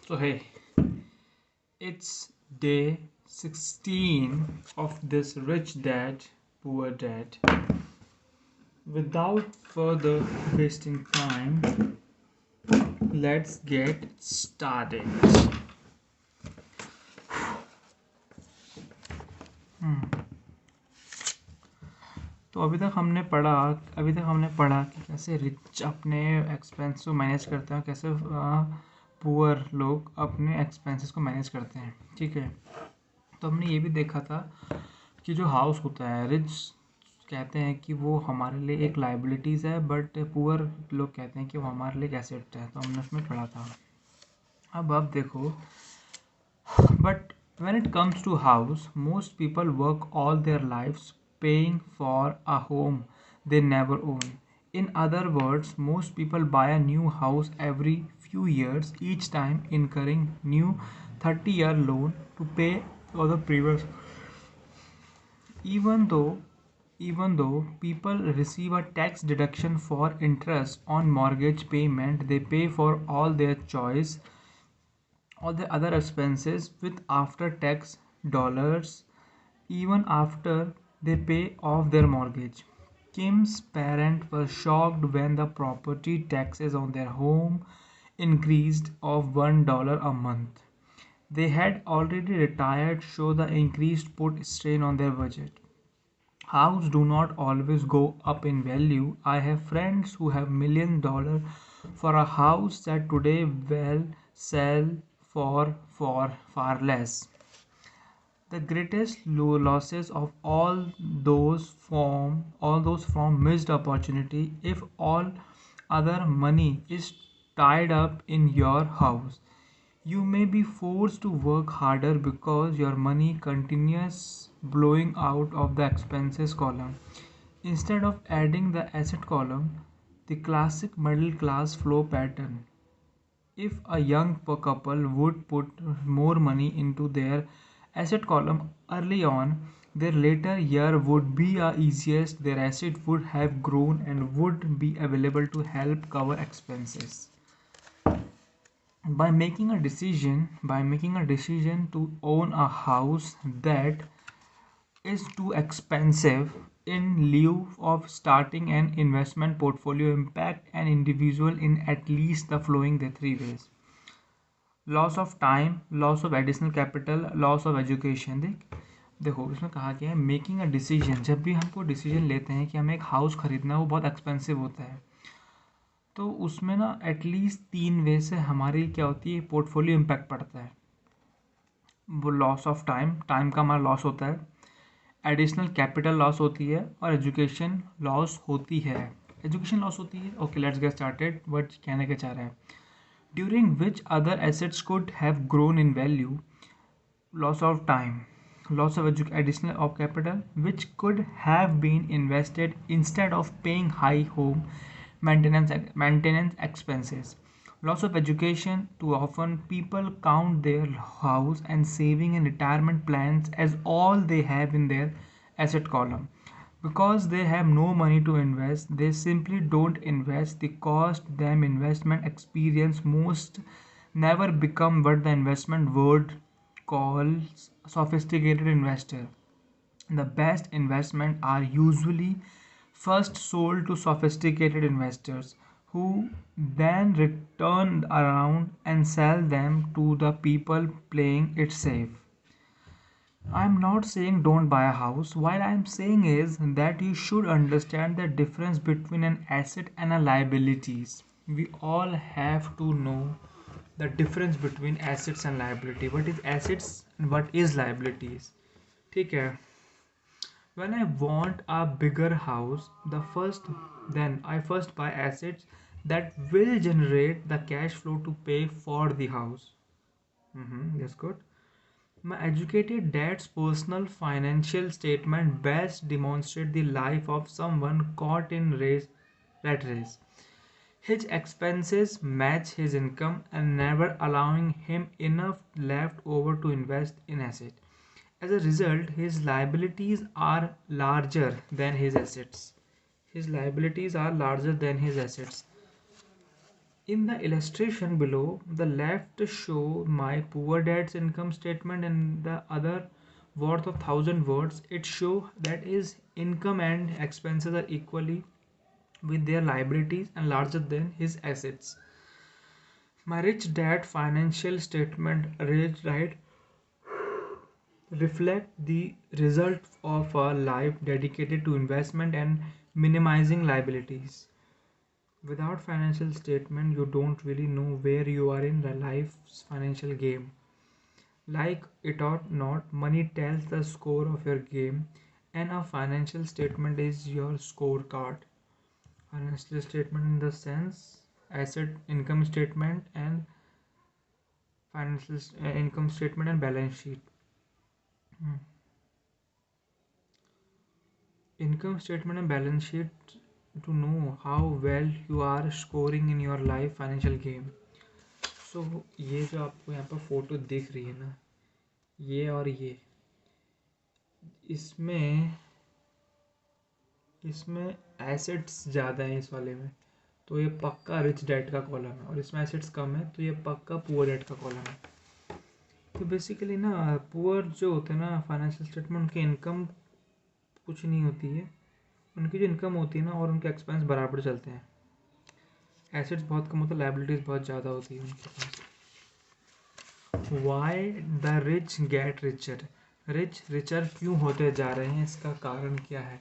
So, hey, it's day 16 of this rich dad, poor dad. Without further wasting time, let's get started. तो अभी तक हमने पढ़ा कि कैसे रिच अपने एक्सपेंस को मैनेज करते हैं, कैसे पुअर लोग अपने एक्सपेंसेस को मैनेज करते हैं. ठीक है, तो हमने ये भी देखा था कि जो हाउस होता है, रिच कहते हैं कि वो हमारे लिए एक लाइबिलिटीज़ है, बट पुअर लोग कहते हैं कि वो हमारे लिए एक एसेट है. तो हमने उसमें पढ़ा था. अब देखो, but when it comes to house, most people work all their lives paying for a home they never own. In other words, most people buy a new house every few years, each time incurring new 30-year loan to pay for the previous. Even though even though people receive a tax deduction for interest on mortgage payment, they pay for all the other expenses with after tax dollars even after they pay off their mortgage. Kim's parents were shocked when the property taxes on their home increased of $1 a month. They had already retired, so the increase put strain on their budget. Houses do not always go up in value. I have friends who have $1 million for a house that today will sell for far less. The greatest losses of all those from missed opportunity. If all other money is tied up in your house, you may be forced to work harder because your money continues blowing out of the expenses column. Instead of adding the asset column, the classic middle class flow pattern. If a young couple would put more money into their asset column early on, their later year would be easiest. Their asset would have grown and would be available to help cover expenses. By making a decision to own a house that is too expensive, in lieu of starting an investment portfolio, impact an individual in at least the following the three ways. Loss of time, loss of additional capital, loss of education. देखो इसमें कहा गया है making a decision. जब भी हमको decision लेते हैं कि हमें एक हाउस खरीदना है, वो बहुत एक्सपेंसिव होता है, तो उसमें ना एटलीस्ट 3 वे से हमारी क्या होती है, पोर्टफोलियो इम्पैक्ट पड़ता है. वो लॉस ऑफ टाइम, टाइम का हमारा लॉस होता है, एडिशनल कैपिटल लॉस होती है, और एजुकेशन लॉस होती है. एजुकेशन लॉस होती है. Okay, let's get started. What कहने के चाह रहा है, during which other assets could have grown in value. Loss of time, loss of additional of capital which could have been invested instead of paying high home maintenance expenses. Loss of education, too often people count their house and saving and retirement plans as all they have in their asset column. Because they have no money to invest, they simply don't invest. The cost them investment experience most never become what the investment world calls sophisticated investor. The best investment are usually first sold to sophisticated investors who then return around and sell them to the people playing it safe. I'm not saying don't buy a house. What I'm saying is that you should understand the difference between an asset and a liabilities. We all have to know the difference between assets and liability. What is assets and what is liabilities? ठीक है. When I want a bigger house, I first buy assets that will generate the cash flow to pay for the house. That's good. My educated dad's personal financial statement best demonstrates the life of someone caught in rat race. His expenses match his income and never allowing him enough left over to invest in asset. As a result, his liabilities are larger than his assets. His liabilities are larger than his assets. In the illustration below, the left show my poor dad's income statement and the other worth of 1,000 words. It show that his income and expenses are equally with their liabilities and larger than his assets. My rich dad financial statement right reflect the result of a life dedicated to investment and minimizing liabilities. Without financial statement, you don't really know where you are in the life's financial game. Like it or not, money tells the score of your game, and a financial statement is your scorecard. Financial statement in the sense asset income statement and financial income statement and balance sheet. Hmm. Income statement and balance sheet to know how well you are scoring in your life financial game. So ये जो आपको यहाँ पर photo दिख रही है ना, ये और ये, इसमें इसमें एसेट्स ज़्यादा हैं इस वाले में, तो ये पक्का रिच डैड का कॉलम है, और इसमें एसेट्स कम है तो ये पक्का पुअर डैड का कॉलम है. तो बेसिकली ना पुअर जो होते हैं ना फाइनेंशियल स्टेटमेंट, उनकी इनकम कुछ नहीं होती है, उनकी जो इनकम होती है ना और उनके एक्सपेंस बराबर चलते हैं. एसेट्स बहुत कम होते हैं, लाइबिलिटीज़ बहुत ज़्यादा होती है उनके पास. Why the rich get richer, rich richer क्यों होते जा रहे हैं, इसका कारण क्या है,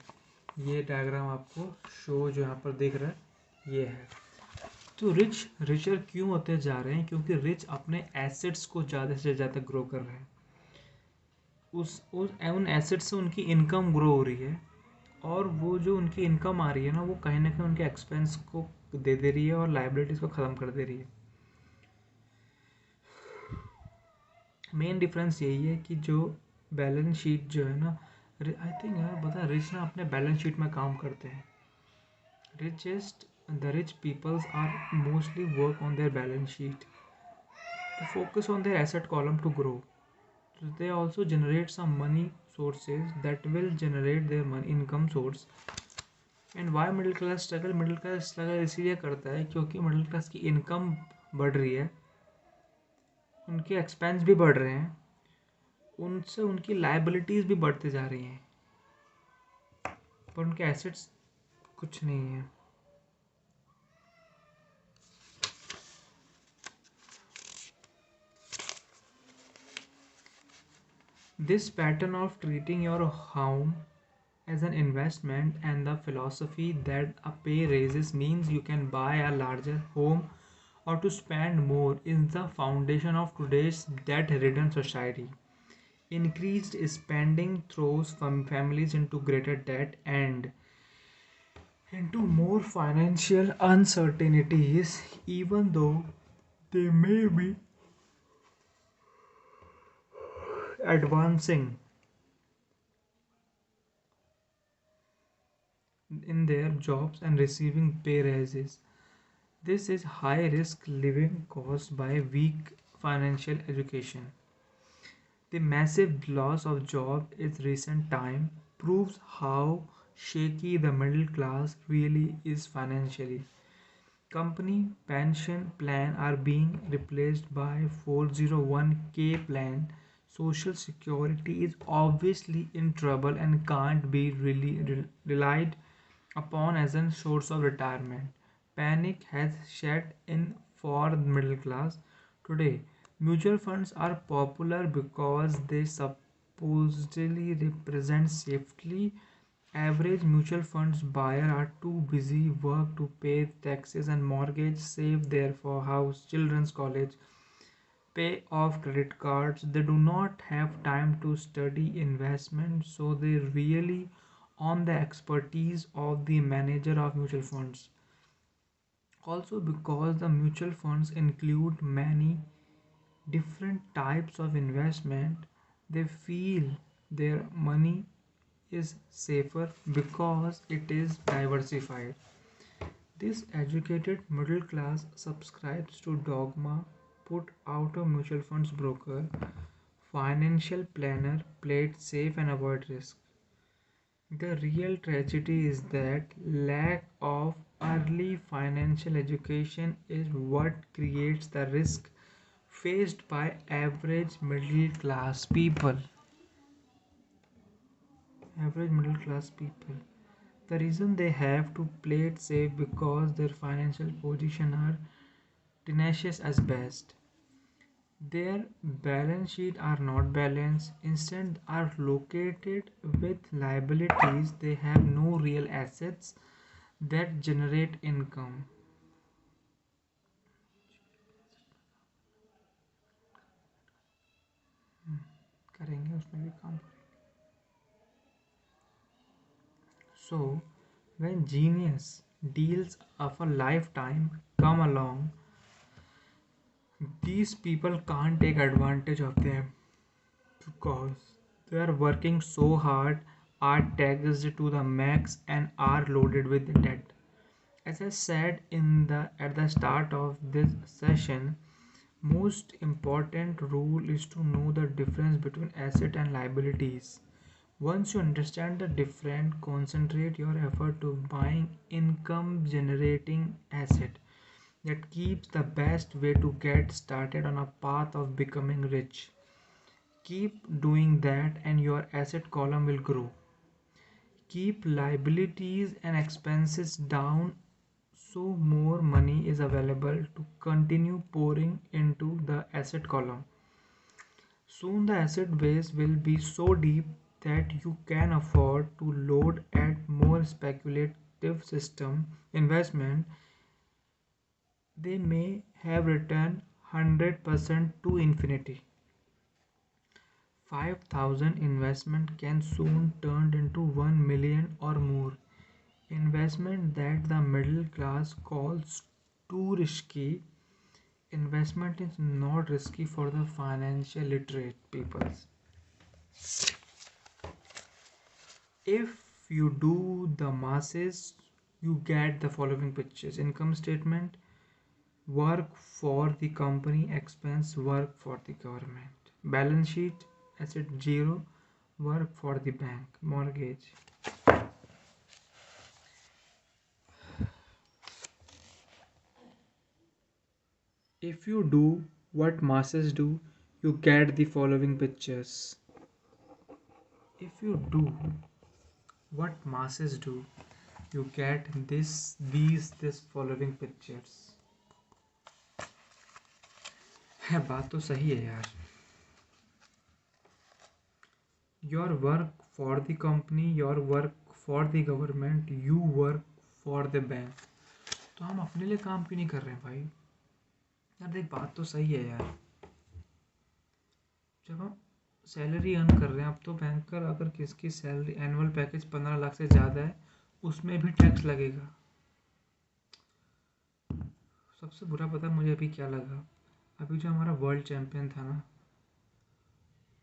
ये डायग्राम आपको शो जो यहाँ पर दिख रहा है ये है. तो रिच रिचर क्यों होते जा रहे हैं, क्योंकि रिच अपने एसेट्स को ज़्यादा से ज़्यादा ग्रो कर रहे हैं. उन एसेट्स से उनकी इनकम ग्रो हो रही है, और वो जो उनकी इनकम आ रही है ना वो कहीं ना कहीं उनके एक्सपेंस को दे दे रही है और लाइबिलिटीज़ को ख़त्म कर दे रही है. मेन डिफरेंस यही है कि जो बैलेंस शीट जो है ना, आई थिंक यार बता, रिच ना अपने बैलेंस शीट में काम करते हैं. The rich peoples are mostly work on their balance sheet to focus on their asset column to grow. So they also generate some money sources that will generate their money income source. And why middle class struggle? Middle class struggle इसीलिए करता है क्योंकि middle class की income बढ़ रही है, उनके expense भी बढ़ रहे हैं, उनसे उनकी लाइबिलिटीज़ भी बढ़ते जा रही हैं, पर उनके एसेट्स कुछ नहीं है. This pattern of treating your home as an investment and the philosophy that a pay raises means you can buy a larger home or to spend more is the foundation of today's debt-ridden society. Increased spending throws families into greater debt and into more financial uncertainties, even though they may be advancing in their jobs and receiving pay raises. This is high risk living caused by weak financial education. The massive loss of job in recent time proves how shaky the middle class really is financially. Company pension plan are being replaced by 401k plan. Social security is obviously in trouble and can't be really relied upon as a source of retirement. Panic has set in for the middle class. Today, mutual funds are popular because they supposedly represent safety. Average mutual funds buyer are too busy work to pay taxes and mortgage, save there for house, children's college, pay off credit cards. They do not have time to study investment, so they really on the expertise of the manager of mutual funds. Also, because the mutual funds include many different types of investment, they feel their money is safer because it is diversified. This educated middle class subscribes to dogma put out a mutual funds broker, financial planner, play it safe and avoid risk. The real tragedy is that lack of Early financial education is what creates the risk faced by average middle class people. Average middle class people. The reason they have to play it safe because their financial position are tenacious as best. Their balance sheet are not balanced, instead are located with liabilities. They have no real assets that generate income. करेंगे उसमें भी काम करेंगे. So when genius deals of a lifetime come along, these people can't take advantage of them because they are working so hard, are taxed to the max, and are loaded with debt. As I said at the start of this session, most important rule is to know the difference between asset and liabilities. Once you understand the difference, concentrate your effort to buying income generating asset that keeps the best way to get started on a path of becoming rich. Keep doing that and your asset column will grow. Keep liabilities and expenses down so more money is available to continue pouring into the asset column. Soon the asset base will be so deep that you can afford to load at more speculative system investment. They may have returned 100% to infinity. 5,000 investment can soon turn into 1 million or more. Investment that the middle class calls too risky. Investment is not risky for the financial literate people. If you do the masses, you get the following pictures: income statement, work for the company, expense, work for the government, balance sheet, asset zero, work for the bank, mortgage. If you do what masses do, you get the following pictures. If you do what masses do, you get this following pictures. है बात तो सही है यार. Your work for the company, your work for the government, you work for the bank. तो हम अपने लिए काम क्यों नहीं कर रहे हैं भाई यार. देख बात तो सही है यार. जब हम सैलरी अर्न कर रहे हैं, अब तो बैंकर अगर किसकी सैलरी एनुअल पैकेज 15 लाख से ज़्यादा है उसमें भी टैक्स लगेगा. सबसे बुरा पता मुझे अभी क्या लगा. अभी जो हमारा वर्ल्ड चैम्पियन था ना,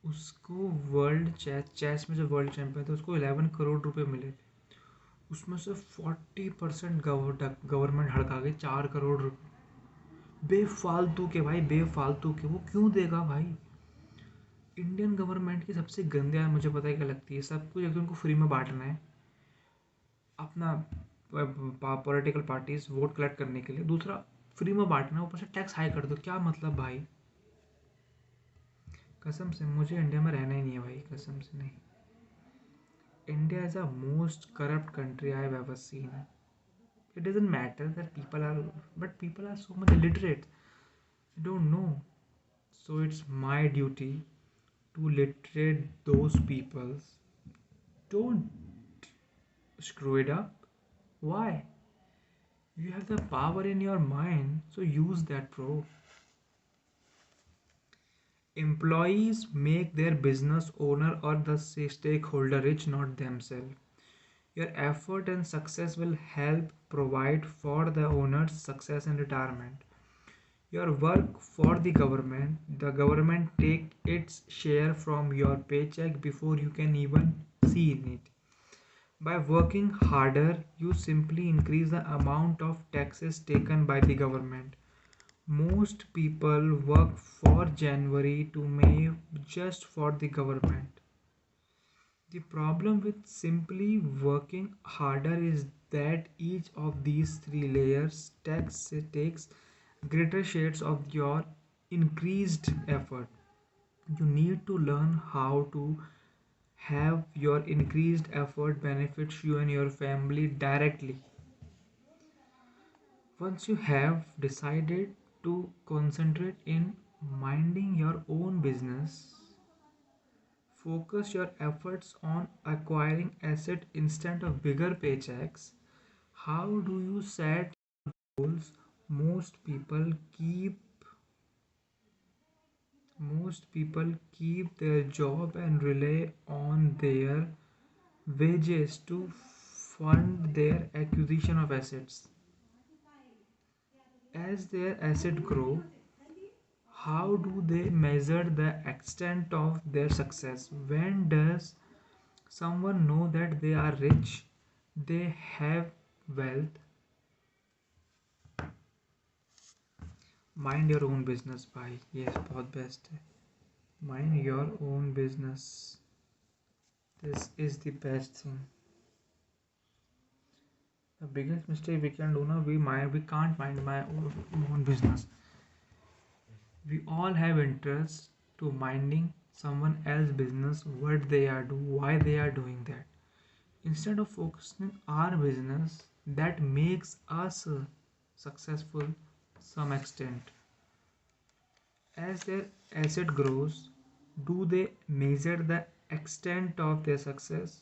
उसको वर्ल्ड चेस में जो वर्ल्ड चैम्पियन था उसको 11 करोड़ रुपए मिले थे. उसमें से 40% गवर्नमेंट हड़का गई. 4 करोड़ रुपए बेफालतू के भाई, बेफालतू के. वो क्यों देगा भाई. इंडियन गवर्नमेंट की सबसे गंदी आदत मुझे पता है क्या लगती है. सब कुछ एकदम उनको फ्री में बांटना है अपना पॉलिटिकल पार्टीज वोट कलेक्ट करने के लिए. दूसरा फ्री में बांटना है, ऊपर से टैक्स हाई कर दो. क्या मतलब भाई. कसम से मुझे इंडिया में रहना ही नहीं है भाई, कसम से नहीं. India is the most corrupt country I have ever seen. It doesn't matter that people are so much illiterate. They don't know. So it's my duty to literate those people. Don't screw it up. Why? You have the power in your mind, so use that, bro. Employees make their business owner or the stakeholder rich, not themselves. Your effort and success will help provide for the owner's success and retirement. Your work for the government take its share from your paycheck before you can even see it. By working harder, you simply increase the amount of taxes taken by the government. Most people work for January to May just for the government. The problem with simply working harder is that each of these three layers takes greater shades of your increased effort. You need to learn how to have your increased effort benefits you and your family directly. Once you have decided to concentrate in minding your own business, focus your efforts on acquiring asset instead of bigger paychecks. How do you set goals? Most people keep most people keep their job and rely on their wages to fund their acquisition of assets. As their assets grow, how do they measure the extent of their success? When does someone know that they are rich, they have wealth? Mind your own business भाई, yes बहुत best है. Mind your own business. This is the best thing. The biggest mistake we can do now, we can't mind my own business. We all have interest to minding someone else's business, what they are doing, why they are doing that. Instead of focusing our business that makes us successful some extent. As their asset grows, do they measure the extent of their success?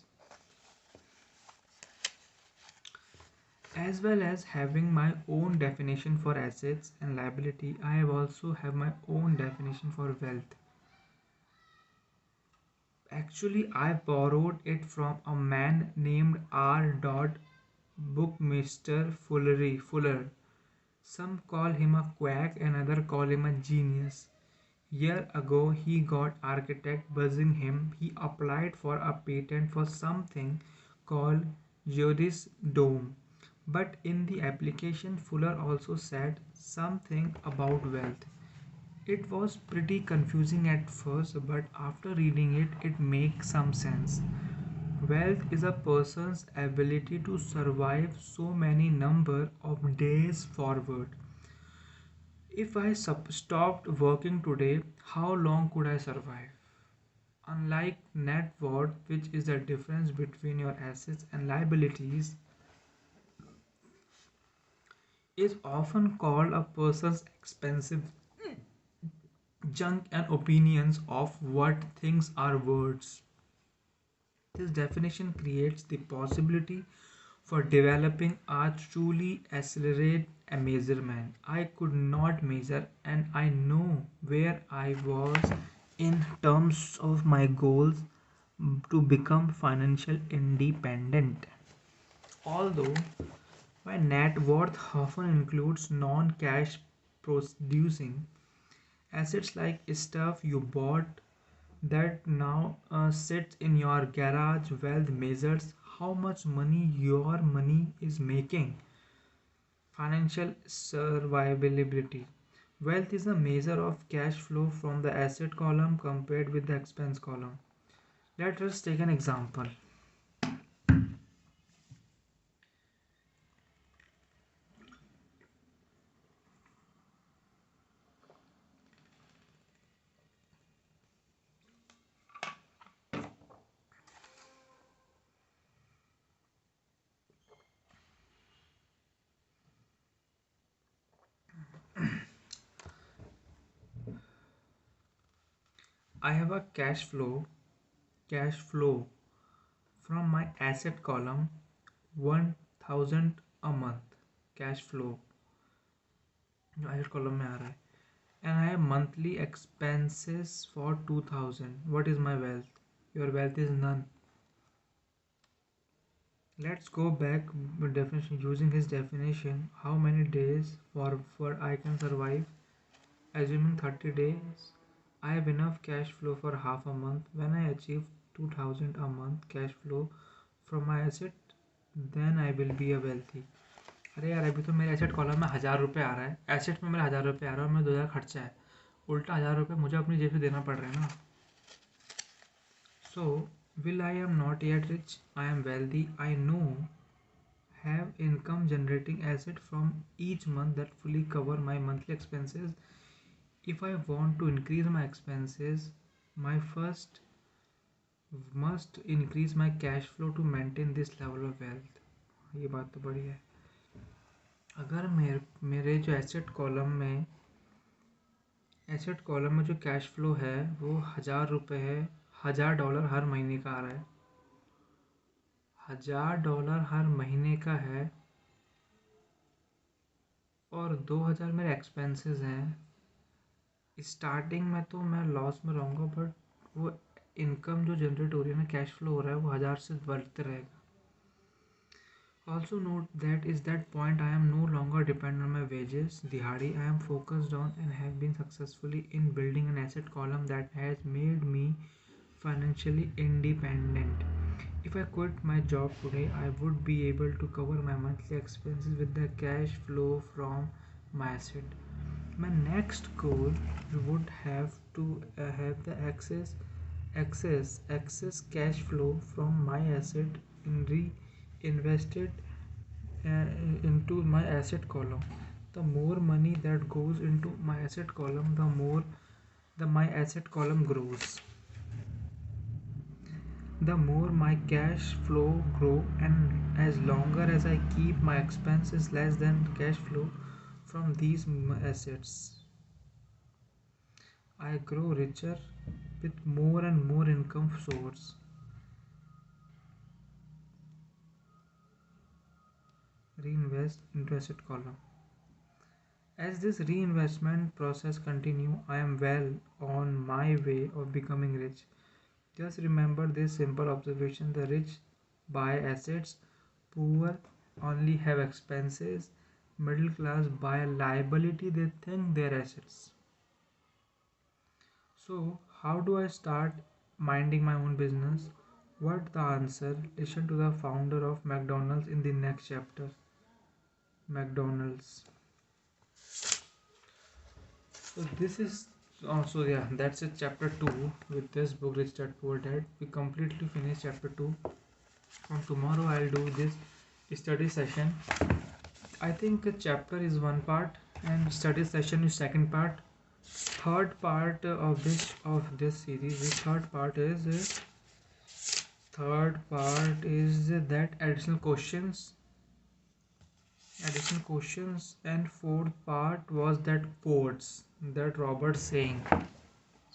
As well as having my own definition for assets and liability, I have also have my own definition for wealth. Actually, I borrowed it from a man named R. Bookmeister Fuller. Some call him a quack and others call him a genius. Year ago, he got architect buzzing him. He applied for a patent for something called Geodis Dome. But in the application, Fuller also said something about wealth. It was pretty confusing at first, but after reading it, it makes some sense. Wealth is a person's ability to survive so many number of days forward. If I stopped working today, how long could I survive? Unlike net worth, which is the difference between your assets and liabilities, is often called a person's expensive junk and opinions of what things are worth. This definition creates the possibility for developing a truly accelerate a measurement. I could not measure and I know where I was in terms of my goals to become financial independent. Although my net worth often includes non-cash producing assets like stuff you bought that now sits in your garage. Wealth measures how much money your money is making. Financial survivability. Wealth is a measure of cash flow from the asset column compared with the expense column. Let us take an example. I have a cash flow from my asset column 1000 a month. Cash flow जो asset column में आ रहा है. And I have monthly expenses for 2000. What is my wealth? Your wealth is none. Let's go back with definition. Using his definition, how many days forward I can survive? Assuming 30 days, I have enough cash flow for half a month. When I achieve 2000 a month cash flow from my asset, then I will be a wealthy. अरे यार अभी तो मेरे asset column में 1000 रुपये आ रहा है. Asset में मेरा 1000 रुपये आ रहा है और मेरा 2000 खर्चा है. उल्टा 1000 रुपये मुझे अपनी जेब से देना पड़ रहा है ना. So will I am not yet rich. I am wealthy. I know have income generating asset from each month that fully cover my monthly expenses. If I want to increase my expenses, my first must increase my cash flow to maintain this level of wealth. ये बात तो बड़ी है. अगर मेरे जो asset column में जो कैश फ्लो है वो $1000 है, $1000 हर महीने का आ रहा है, $1000 हर महीने का है, और 2000 मेरे एक्सपेंसेस हैं. स्टार्टिंग में तो मैं लॉस में रहूँगा, बट वो इनकम जो जनरेट हो रही है ना, कैश फ्लो हो रहा है, वो 1000 से बढ़ते रहेगा. Also note that is that point I am no longer dependent on my wages, dihadi. I am focused on and have been successfully in building an asset column that has made me financially independent. If I quit my job today, I would be able to cover my monthly expenses with the cash flow from my asset. My next goal would have to have the excess cash flow from my asset in reinvested uh, into my asset column. The more money that goes into my asset column, the more my asset column grows, the more my cash flow grow, and as longer as I keep my expenses less than cash flow from these assets, I grow richer with more and more income source. Reinvest into asset column. As this reinvestment process continue, I am well on my way of becoming rich. Just remember this simple observation: the rich buy assets, poor only have expenses, middle class buy a liability they think they're assets. So, how do I start minding my own business? What the answer? Listen to the founder of McDonald's in the next chapter. McDonald's. So this is also, yeah, that's it, chapter 2 with this book Rich Dad Poor Dad. We completely finished chapter 2. From tomorrow I'll do this study session. I think a chapter is one part and study session is second part. Third part of this series, the third part is that additional questions, and fourth part was that quotes that Robert saying.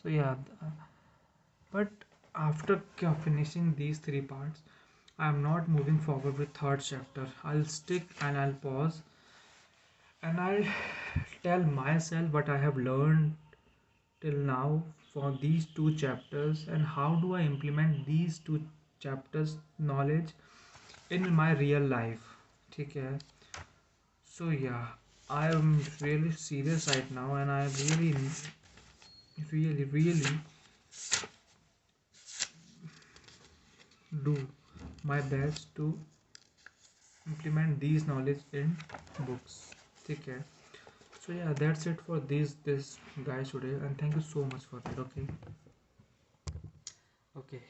So yeah, but after finishing these three parts, I am not moving forward with third chapter. I'll stick and I'll pause and I'll tell myself what I have learned till now for these two chapters and how do I implement these two chapters knowledge in my real life. ठीक है. So yeah, I am really serious right now and I really do my best to implement these knowledge in books. ठीक है. So yeah, that's it for this guys today, and thank you so much for that. Okay.